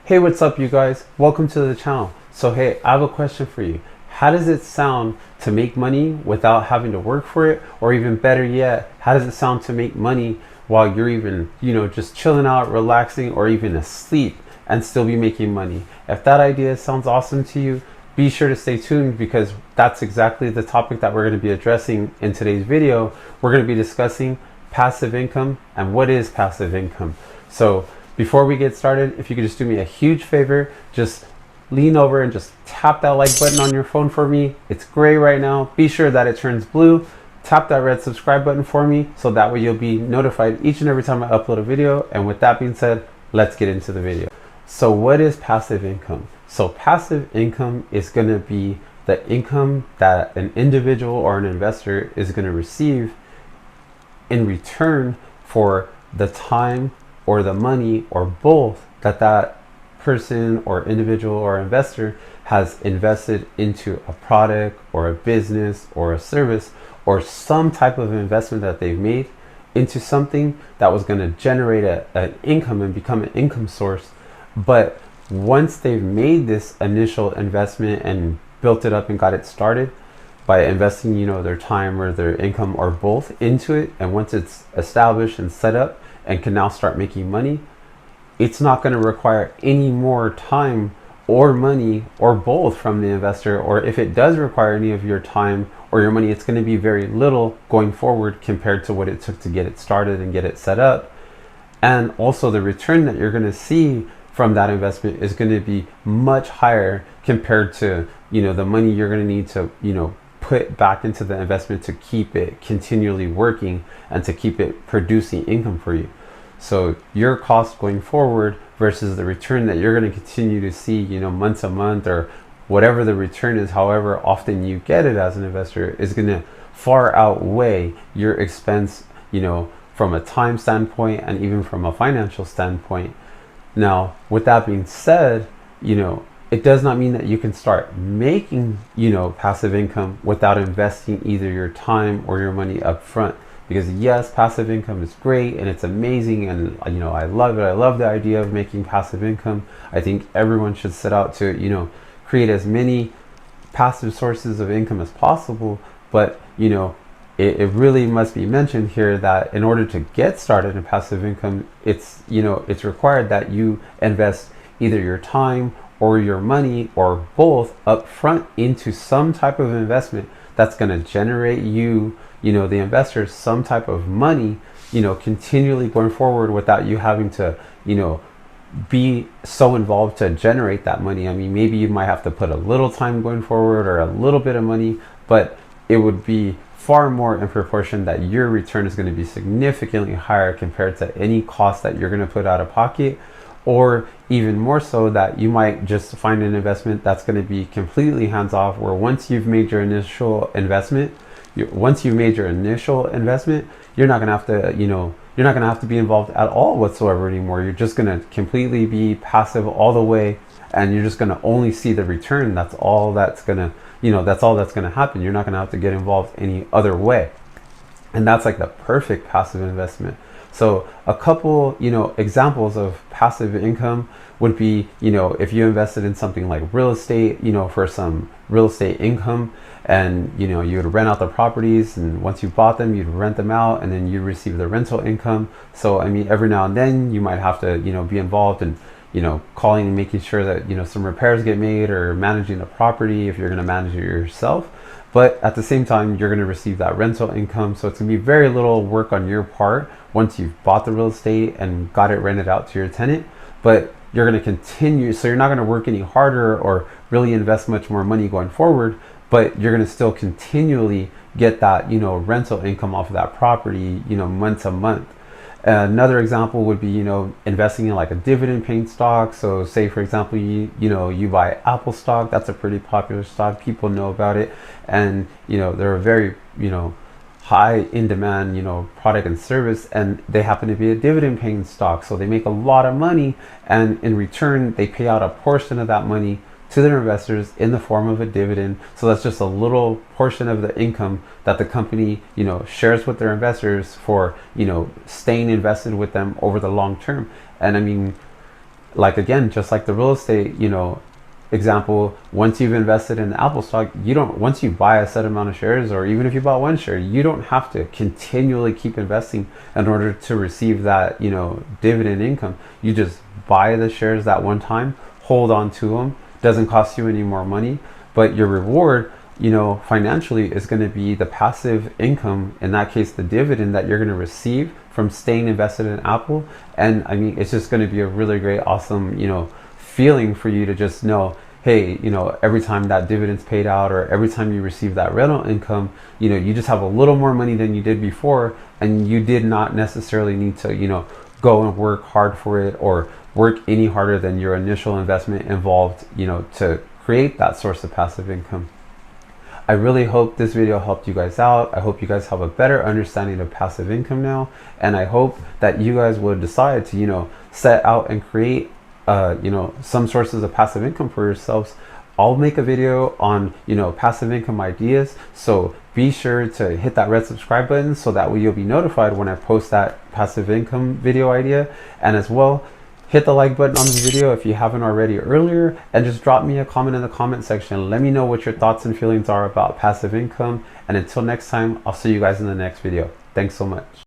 Hey, what's up, you guys? Welcome to the channel. So, hey, I have a question for you. How does it sound to make money without having to work for it? Or even better yet, how does it sound to make money while you're even, just chilling out, relaxing, or even asleep and still be making money? If that idea sounds awesome to you, be sure to stay tuned because that's exactly the topic that we're going to be addressing in today's video. We're going to be discussing passive income and what is passive income. So, before we get started, if you could just do me a huge favor, just lean over and just tap that like button on your phone for me. It's gray right now. Be sure that it turns blue. Tap that red subscribe button for me so that way you'll be notified each and every time I upload a video. And with that being said, let's get into the video. So what is passive income? So passive income is going to be the income that an individual or an investor is going to receive in return for the time or the money or both that person or individual or investor has invested into a product or a business or a service or some type of investment that they've made into something that was going to generate an income and become an income source. But once they've made this initial investment and built it up and got it started by investing, their time or their income or both into it, and once it's established and set up and can now start making money, it's not going to require any more time or money or both from the investor. Or if it does require any of your time or your money, it's going to be very little going forward compared to what it took to get it started and get it set up. And also the return that you're going to see from that investment is going to be much higher compared to, the money you're going to need to, put back into the investment to keep it continually working and to keep it producing income for you. So your cost going forward versus the return that you're going to continue to see, month to month or whatever the return is, however often you get it as an investor, is going to far outweigh your expense, from a time standpoint and even from a financial standpoint. Now, with that being said, it does not mean that you can start making, passive income without investing either your time or your money up front. Because yes, passive income is great and it's amazing, and I love it. I love the idea of making passive income. I think everyone should set out to, create as many passive sources of income as possible. But, it really must be mentioned here that in order to get started in passive income, it's required that you invest either your time or your money or both up front into some type of investment that's going to generate you, the investors, some type of money, continually going forward without you having to, be so involved to generate that money. I mean, maybe you might have to put a little time going forward or a little bit of money, but it would be far more in proportion that your return is going to be significantly higher compared to any cost that you're going to put out of pocket. Or even more so that you might just find an investment that's going to be completely hands-off, where once you've made your initial investment, you're not going to have to, you're not going to have to be involved at all whatsoever anymore. You're just going to completely be passive all the way, and you're just going to only see the return. That's all that's going to, that's all that's going to happen. You're not going to have to get involved any other way. And that's like the perfect passive investment. So a couple, examples of passive income would be, if you invested in something like real estate, for some real estate income, and, you would rent out the properties, and once you bought them, you'd rent them out, and then you receive the rental income. So, I mean, every now and then you might have to, be involved in, calling and making sure that, some repairs get made or managing the property if you're going to manage it yourself. But at the same time, you're going to receive that rental income. So it's going to be very little work on your part once you've bought the real estate and got it rented out to your tenant. But you're going to continue. So you're not going to work any harder or really invest much more money going forward. But you're going to still continually get that, rental income off of that property, month to month. Another example would be, investing in like a dividend paying stock. So say, for example, you buy Apple stock. That's a pretty popular stock. People know about it. And, they're a very, high in demand, product and service, and they happen to be a dividend paying stock. So they make a lot of money, and in return, they pay out a portion of that money to their investors in the form of a dividend. So that's just a little portion of the income that the company, shares with their investors for, staying invested with them over the long term. And I mean, like again, just like the real estate, example, once you've invested in the Apple stock, you don't, once you buy a set amount of shares, or even if you bought one share, you don't have to continually keep investing in order to receive that, dividend income. You just buy the shares that one time, hold on to them. Doesn't cost you any more money, but your reward, financially, is going to be the passive income, in that case the dividend that you're going to receive from staying invested in Apple. And I mean, it's just going to be a really great, awesome, feeling for you to just know, hey, every time that dividend's paid out, or every time you receive that rental income, you just have a little more money than you did before, and you did not necessarily need to, go and work hard for it, or work any harder than your initial investment involved, to create that source of passive income. I really hope this video helped you guys out. I hope you guys have a better understanding of passive income now, and I hope that you guys will decide to, set out and create some sources of passive income for yourselves. I'll make a video on, passive income ideas. So be sure to hit that red subscribe button, so that way you'll be notified when I post that passive income video idea. And as well, hit the like button on this video if you haven't already earlier, and just drop me a comment in the comment section. Let me know what your thoughts and feelings are about passive income. And until next time, I'll see you guys in the next video. Thanks so much.